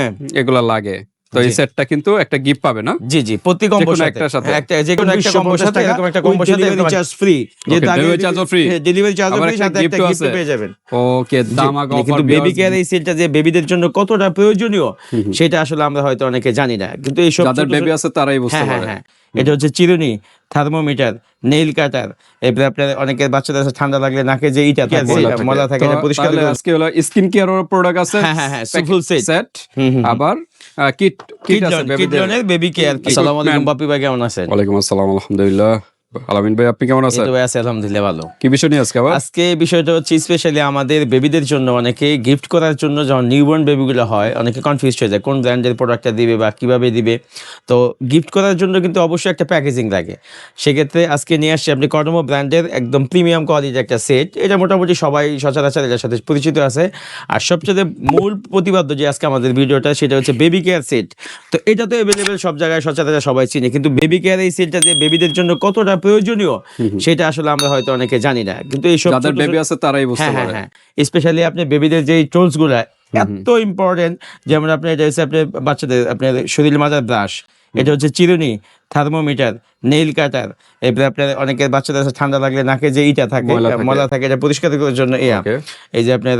হ্যাঁ এগুলা লাগে। তো এই সেটটা কিন্তু একটা গিফট পাবে না? জি জি, প্রতি কম্বোর সাথে একটা যে কোনো একটা কম্বোর সাথে এরকম একটা কম্বোর সাথে ডেলিভারি চার্জ ফ্রি, ডেলিভারি চার্জও ফ্রি, ডেলিভারি চার্জও আবার ফ্রি, সাথে একটা গিফট পেয়ে যাবেন। ওকে, দামাক অফার। কিন্তু বেবি কেয়ার এই সেটটা যে বেবিদের জন্য কতটা প্রয়োজনীয় সেটা আসলে আমরা হয়তো অনেকে জানি না, কিন্তু এই সব যাদের বেবি আছে তারাই বুঝতে পারে। হ্যাঁ, এটা হচ্ছে চিরুনি, থার্মোমিটার, নেইল কাটার, এরপরে আপনার অনেকের বাচ্চাদের ঠান্ডা লাগলে নাকে যে ইটা থাকে ময়লা থাকে এটা পরিষ্কার করে। আজকে হলো স্কিন কেয়ার এর প্রোডাক্ট আছে। হ্যাঁ, ফুল সেট। আবার কিট আছে কিডলনের বেবি কেয়ার। আসসালামু আলাইকুম বাপি ভাই, কেমন আছেন? ওয়ালাইকুম আসসালাম, আলহামদুলিল্লাহ। আলামিন ভাই, আপনি কেমন আছেন? এই তো ভাই আছি আলহামদুলিল্লাহ ভালো। কি বিষয় নিয়ে আজকে আবার? আজকে বিষয়টা হচ্ছে স্পেশালি আমাদের বেবিদের জন্য, অনেকে গিফট করার জন্য যখন নিউবর্ন বেবিগুলো হয় অনেকে কনফিউজড হয়ে যায় কোন ব্র্যান্ডের প্রোডাক্টটা দিবে বা কিভাবে দিবে। তো গিফট করার জন্য কিন্তু অবশ্যই একটা প্যাকেজিং লাগে। সেক্ষেত্রে আজকে নিয়ে আসছি আপনি কডমো ব্র্যান্ডের একদম প্রিমিয়াম কোয়ালিটির একটা সেট। এটা মোটামুটি সবাই সচরাচর এটার সাথে পরিচিত আছে। আর সবচেয়ে মূল প্রতিপাদ্য যে আজকে আমাদের ভিডিওটা, সেটা হচ্ছে বেবি কেয়ার সেট। তো এটা তো অ্যাভেলেবেল সব জায়গায়, সচরাচর সবাই চিনে, কিন্তু বেবি কেয়ার এই সেটটা যে বেবিদের জন্য কতটা প্রয়োজনীয় সেটা আসলে আমরা হয়তো অনেকে জানি না, কিন্তু এই সব যাদের বেবি আছে তারাই বুঝতে পারে। হ্যাঁ, স্পেশালি আপনি বেবিদের যে টুলস গুলা এত ইম্পর্টেন্ট, যেমন আপনি এটা হচ্ছে আপনি বাচ্চাদের আপনার শরীর মাজার ব্রাশ, এটা হচ্ছে চিরুনি, থার্মোমিটার, নেইল কাটার, এরপরে আপনার অনেকের বাচ্চাদের ঠান্ডা লাগলে নাকে যে ইটা থাকে ময়লা থাকে এটা পরিষ্কার করার জন্য এই যে আপনার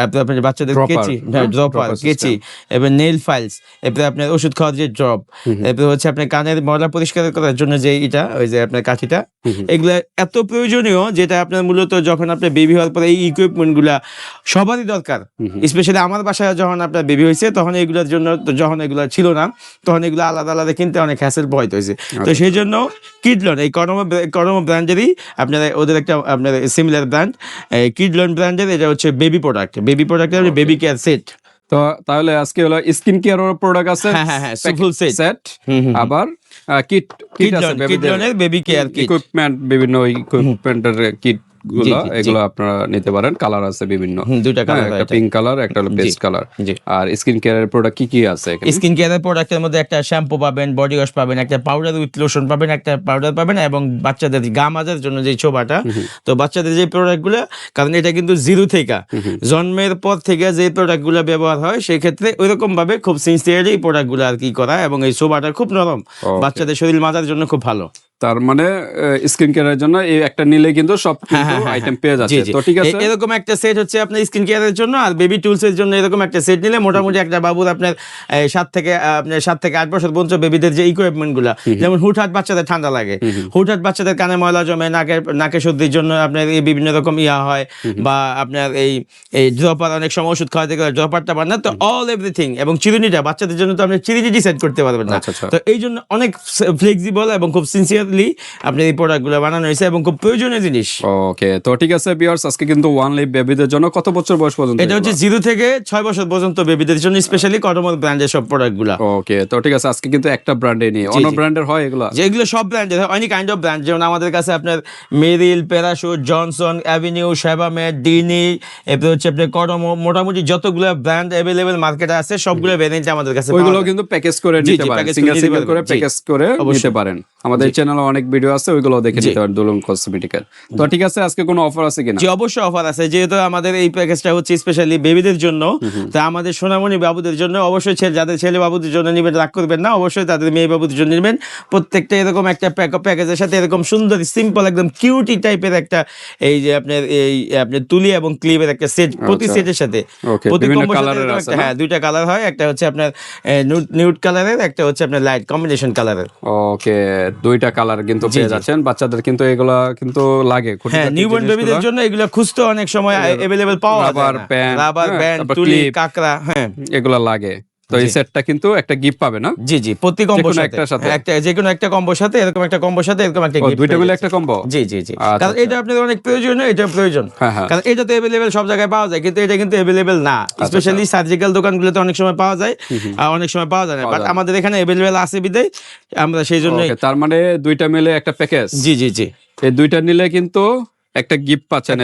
আপনার বাচ্চাদের কেচি, ড্রপার, কেচি, এবার নেইল ফাইলস, এরপরে আপনার ওষুধ খাওয়ার যে ড্রপ, এরপরে হচ্ছে আপনার কানের ময়লা পরিষ্কার করার জন্য যে ইটা, ওই যে আপনার কাঠিটা, এগুলা এত প্রয়োজনীয় যেটা আপনার মূলত যখন আপনার বেবি হওয়ার পরে এই ইকুইপমেন্ট গুলা সবারই দরকার। স্পেশালি আমার বাসায় যখন আপনার বেবি হয়েছে তখন এগুলোর জন্য, যখন এগুলো ছিল না তখন এগুলো আলাদা আলাদা কিনতে অনেক হ্যাসেল পোহাইতে হয়েছে। তো সেই জন্য কিডলন, এই কডমো ব্র্যান্ডেরই আপনারা, ওদের একটা আপনার সিমিলার ব্র্যান্ড কিডলন ব্র্যান্ডের, এটা হচ্ছে বেবি প্রোডাক্টের বেবি কেয়ার সেট। তো তাহলে আজকে হলো স্কিন কেয়ার এর প্রোডাক্ট আছে। হ্যাঁ, ফুল সেট। আবার কিট আছে কিডলনের বেবি কেয়ার ইকুইপমেন্ট, বিভিন্ন ইকুইপমেন্টের কিট গুলো, এগুলো আপনারা নিতে পারেন। কালার আছে বিভিন্ন, দুইটা কালার, একটা পিঙ্ক কালার, একটা হলো পেস্ট কালার। আর স্কিন কেয়ারের প্রোডাক্ট কি আছে এখানে? স্কিন কেয়ারের প্রোডাক্টের মধ্যে একটা শ্যাম্পু পাবেন, বডি ওয়াশ পাবেন, একটা পাউডার উইথ লোশন পাবেন, একটা পাউডার পাবেন, এবং বাচ্চাদের গা মাজার জন্য যে ছোবাটা। তো বাচ্চাদের যে প্রোডাক্টগুলো, কারণ এটা কিন্তু জিরো থেকে জন্মের পর থেকে যে প্রোডাক্টগুলো ব্যবহার হয়, সেই ক্ষেত্রে ওইরকম ভাবে খুব সিনসিয়ারলি এই প্রোডাক্টগুলো আর কি করা, এবং এই ছোবাটা খুব নরম, বাচ্চাদের শরীর মাজার জন্য খুব ভালো। তার মানে স্কিন কেয়ারের জন্য এই একটা নিলে কিন্তু সব আইটেম পেয়ে যাচ্ছে। তো ঠিক আছে, এরকম একটা সেট হচ্ছে আপনার স্কিন কেয়ারের জন্য। আর বেবি টুলস এর জন্য এরকম একটা সেট নিলে মোটামুটি একটা বাবুর আপনার 7 থেকে 8 বছর পর্যন্ত বেবিদের যে ইকুইপমেন্ট গুলা, যেমন হুটহাট বাচ্চাদের ঠান্ডা লাগে, হুটহাট বাচ্চাদের কানে ময়লা জমে, নাকে সর্দির জন্য আপনার এই বিভিন্ন রকম হয়, বা আপনার এই ড্রপার, অনেক সময় ওষুধ খাওয়াতে গেলে ড্রপারটা পান না, তো অল এভরিথিং, এবং চিরুনিটা বাচ্চাদের জন্য তো আপনি চিরুনি ডিসাইড করতে পারবেন না। তো এই জন্য অনেক ফ্লেক্সিবল এবং খুব সিনসিয়ার আপনার এই প্রোডাক্টগুলো বানানো হয়েছে এবং খুব প্রয়োজনীয় জিনিস। ওকে, তো ঠিক আছে ভিউয়ার্স, আজকে কিন্তু ওয়ান লাইফ বেবিদের জন্য কত বছর বয়স পর্যন্ত? এটা হচ্ছে 0 থেকে 6 বছর পর্যন্ত বেবিদের জন্য, স্পেশালি কডমো ব্র্যান্ডের সব প্রোডাক্টগুলো। ওকে, তো ঠিক আছে, আজকে কিন্তু একটা ব্র্যান্ডে নিয়ে, অন্য ব্র্যান্ডের হয় এগুলো, যেগুলো সব ব্র্যান্ডের হয়, অনেক কাইন্ড অফ ব্র্যান্ড, যেমন আমাদের কাছে আপনার মেরিল, প্যারাশুট, জনসন, অ্যাভিনিউ, সেবামেড, ডিনি, এরপর হচ্ছে আপনার কডমো, মোটামুটি যতগুলো ব্র্যান্ড অ্যাভেলেবেল মার্কেটে আছে সবগুলো ভ্যারিয়েন্ট আমাদের কাছে। ওইগুলো কিন্তু প্যাকেজ করে নিতে পারেন, সিঙ্গেল করে প্যাকেজ করে নিতে পারেন। আমাদের চ্যানেলে অনেক ভিডিও আছে, ওইগুলো দেখে নিতে পারেন দুলন কসমেটিক্যাল। তো ঠিক আছে, আজকে কোনো অফার আছে কিনা? জি, অবশ্যই অফার আছে। যেহেতু আমাদের এই প্যাকেজটা হচ্ছে স্পেশালি বেবিদের জন্য, তো আমাদের সোনামণি বাবুদের জন্য অবশ্যই, যাদের ছেলে বাবুদের জন্য নেবেন রাগ করবেন না, অবশ্যই তাদের মেয়ে বাবুদের জন্য নেবেন। প্রত্যেকটা এরকম একটা প্যাকেজের সাথে এরকম সুন্দর সিম্পল একদম কিউটি টাইপের একটা এই যে আপনার তুলি এবং ক্লিপের একটা সেট, প্রতি সেটের সাথে প্রতি কালারের, হ্যাঁ, 2টা কালার হয়, একটা হচ্ছে আপনার নিউড কালারের, একটা হচ্ছে আপনার লাইট কম্বিনেশন কালারের। ওকে, 2টা কালার কিন্তু পেয়ে যাচ্ছেন। বাচ্চাদের কিন্তু এগুলা কিন্তু লাগে, হ্যাঁ, নিউবর্ন বেবিদের জন্য এগুলা খুঁজতে অনেক সময় अवेलेबल পাওয়া যায় না। রাবার ব্যান্ড, তুলি, কাকড়া, হ্যাঁ, এগুলা লাগে। তো এই সেটটা কিন্তু একটা গিফট পাবে না? জি, প্রতি কম্বোর সাথে একটা, যে কোনো একটা কম্বোর সাথে এরকম একটা কম্বোর সাথে এরকম একটা গিফট, দুইটা মিলে একটা কম্বো। জি, কারণ এটা আপনাদের অনেক প্রয়োজনীয়, এটা প্রয়োজন, কারণ এটা তো अवेलेबल সব জায়গায় পাওয়া যায়, কিন্তু এটা কিন্তু अवेलेबल না, স্পেশালি সার্জিক্যাল দোকানগুলোতে অনেক সময় পাওয়া যায়, আর অনেক সময় পাওয়া যায় না, বাট আমাদের এখানে अवेलेबल আছে বিদায় আমরা সেই জন্য। তার মানে দুইটা মিলে একটা প্যাকেজ। জি, এই দুইটা নিলে কিন্তু একটা গিফট পাচ্ছেন,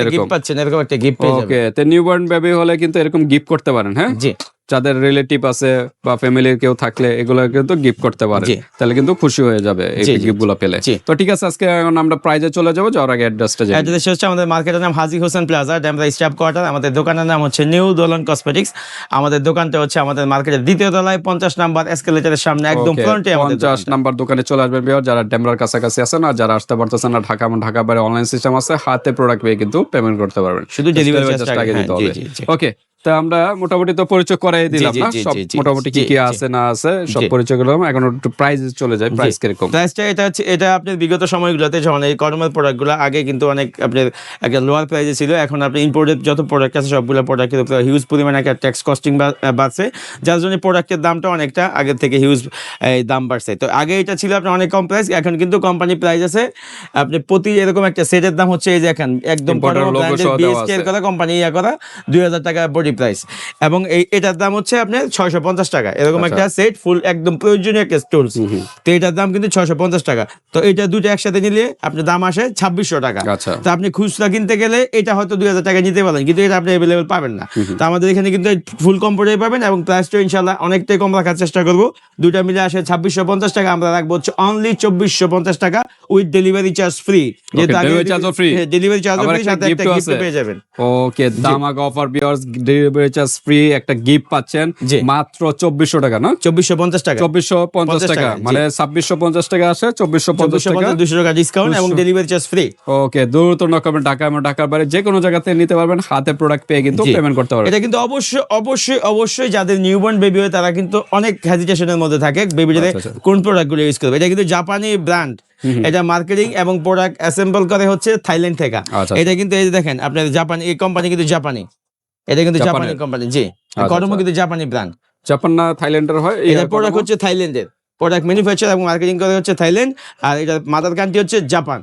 এরকম একটা গিফট পেয়ে যাবেন। ওকে, তো নিউবর্ন বেবি হলে কিন্তু এরকম গিফট করতে পারেন। হ্যাঁ, জি, যাদের রিলেটিভ আছে বা ফ্যামিলির কেউ থাকলে এগুলো কিন্তু গিফট করতে পারে, জি। তাহলে কিন্তু খুশি হয়ে যাবে এই জি, জি, গিফট গুলো পেলে। জি। তো ঠিক আছে, আজকে এখন আমরা প্রাইজে চলে যাবো, যাওয়ার আগে অ্যাড্রেসটা জানি। অ্যাড্রেস হচ্ছে আমাদের মার্কেটের নাম Haji Hossain plaza, Demra staff quarter. আমাদের দোকানের নাম হচ্ছে নিউ দোলন কসমেটিক্স। আমাদের দোকানটা হচ্ছে আমাদের মার্কেটের 2য় তলায় 50 নাম্বার এসকেলেটরের সামনে একদম ফ্রন্টে আমাদের 50 নাম্বার দোকানে চলে আসবেন ভিউয়ার, যারা ডেমরার কাছাকাছি আছেন আর যারা আসতে পারতেছেন না, ঢাকা বাইরে অনলাইন সিস্টেম আছে, হাতে প্রোডাক্ট পেয়ে কিন্তু পেমেন্ট করতে পারবেন, শুধু ডেলিভারি চার্জটা আগে দিতে হবে। জি, জি। ওকে, তো আমরা মোটামুটি তো পরিচয় করাই দিলাম জি, না, জি, সব জি, জি, মোটামুটি কি জি, কি জি। আছে না আছে সব জি। পরিচয় করলাম। এখন একটু প্রাইস চলে যায়, প্রাইস কিরকম? প্রাইসটা এটা হচ্ছে, এটা আপনার বিগত সময়গুলোতে যখন এই কর্মের প্রোডাক্টগুলো আগে কিন্তু অনেক আপনার একটা লোয়ার প্রাইসে ছিল, এখন আপনি ইম্পোর্টেড যত প্রোডাক্ট আছে সবগুলো প্রোডাক্টের উপরে হিউজ পরিমাণে একটা ট্যাক্স কস্টিং বাড়ছে, যার জন্য প্রোডাক্টের দামটা অনেকটা আগের থেকে হিউজ দাম বাড়ছে। তো আগে এটা ছিল আপনার অনেক কম প্রাইস, এখন কিন্তু কোম্পানি প্রাইস আছে আপনি প্রতি এরকম একটা সেটের দাম হচ্ছে এই যে এখন একদম Importer logo সহ দেওয়া বিএসকে এর আছে। কথা কোম্পানি করা 2000 টাকা বডি প্রাইস, এবং এটার দাম হচ্ছে আপনার 650 টাকা। এরকম আচ্ছা। একটা সেট ফুল একদম প্রয়োজনীয় একটা টুলস, তো এটার দাম কিন্তু 650 টাকা। তো এটা দুটো একসাথে নিলে আপনার দাম আসে 2600 টাকা। আচ্ছা। তো আপনি খুচরা কিনতে গেলে এটা হয়তো 2000 টাকা নিতে পারেন, কিন্তু এটা আপনি অ্যাভেলেবেল পাবেন না। তো আমাদের এখানে কিন্তু ফুল কম্পোর্টাই পাবেন, এবং প্রাইসটা ইনশাল্লাহ অনেকটাই কম রাখার চেষ্টা করবো। দুটা মিলে আসে 2650 টাকা, আমরা রাখবো হচ্ছে অনলি 2450 টাকা with delivery charge free. delivery charge ও free? ডেলিভারি চার্জ আবার ফ্রি, একটা সাথে একটা gift ও গিফট আছে? পেয়ে যাবেন। ওকে, দামাক offer viewers, delivery charge free, একটা গিফট পাচ্ছেন জি। মাত্র 2400 টাকা না? 2450 টাকা, 2450 টাকা, জি। মানে 2650 টাকা আসে, 2450 টাকা 200 টাকা ডিসকাউন্ট এবং ডেলিভারি চার্জ ফ্রি। ওকে, দ্রুত নক করবেন, ঢাকা এবং ঢাকার বাইরে যে কোনো জায়গাতে নিতে পারবেন, হাতে প্রোডাক্ট পেয়ে কিন্তু জি। পেমেন্ট করতে পারবেন। এটা কিন্তু অবশ্যই যাদের নিউবর্ন বেবি হয় তারা কিন্তু অনেক হেজিটেশনের মধ্যে থাকে বেবিটাতে আচ্ছা, আচ্ছা। কোন প্রোডাক্টগুলো ইউজ করবে। এটা কিন্তু জাপানি ব্র্যান্ড, এটা মার্কেটিং এবং প্রোডাক্ট অ্যাসেম্বল করে হচ্ছে থাইল্যান্ড থেকে। আচ্ছা। এটা কিন্তু এই যে দেখেন আপনার জাপানি, এই কোম্পানি কিন্তু জাপানি, এটা কিন্তু জাপানি জাপানের? কোম্পানি, জি। আচ্ছা, কর্ম আচ্ছা। কিন্তু জাপানি ব্র্যান্ড, জাপান না থাইল্যান্ডের হয়? এটা প্রোডাক্ট হচ্ছে থাইল্যান্ডের, প্রোডাক্ট ম্যানুফ্যাকচার এবং মার্কেটিং করে হচ্ছে থাইল্যান্ড, আর এটা মাদার কান্ট্রি হচ্ছে জাপান।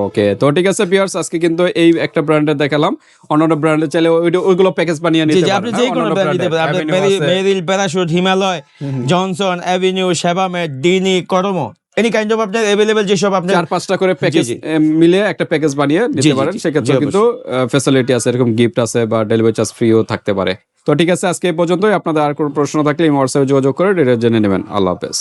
ওকে, তো ঠিক আছে ভিউয়ার্স, আজকে কিন্তু এই একটা ব্র্যান্ডের দেখালাম, অন্যান্য ব্র্যান্ডে চাইলে ওইগুলো প্যাকেজ বানিয়ে জি, নিতে জি, পারেন। আপনি যে কোনো ব্র্যান্ড নিতে পারেন, আপনি Meril, Parachute, Himalaya, Johnson, Aveeno, Sebamed, ডিনি, করমো, এনি কাইন্ড অফ আপনার अवेलेबल যেসব আপনার 4-5টা করে প্যাকেজ জি। মিলে একটা প্যাকেজ বানিয়ে জি, নিতে জি, পারেন, জি, সেক্ষেত্রে জি, কিন্তু ফ্যাসিলিটি আছে, এরকম গিফট আছে বা ডেলিভারি চার্জ ফ্রিও থাকতে পারে। তো ঠিক আছে, আজকে এই পর্যন্তই। আপনাদের আর কোনো প্রশ্ন থাকলে এই হোয়াটসঅ্যাপে যোগাযোগ করে ডিটেইলস জেনে নেবেন। আল্লাহ হাফেজ।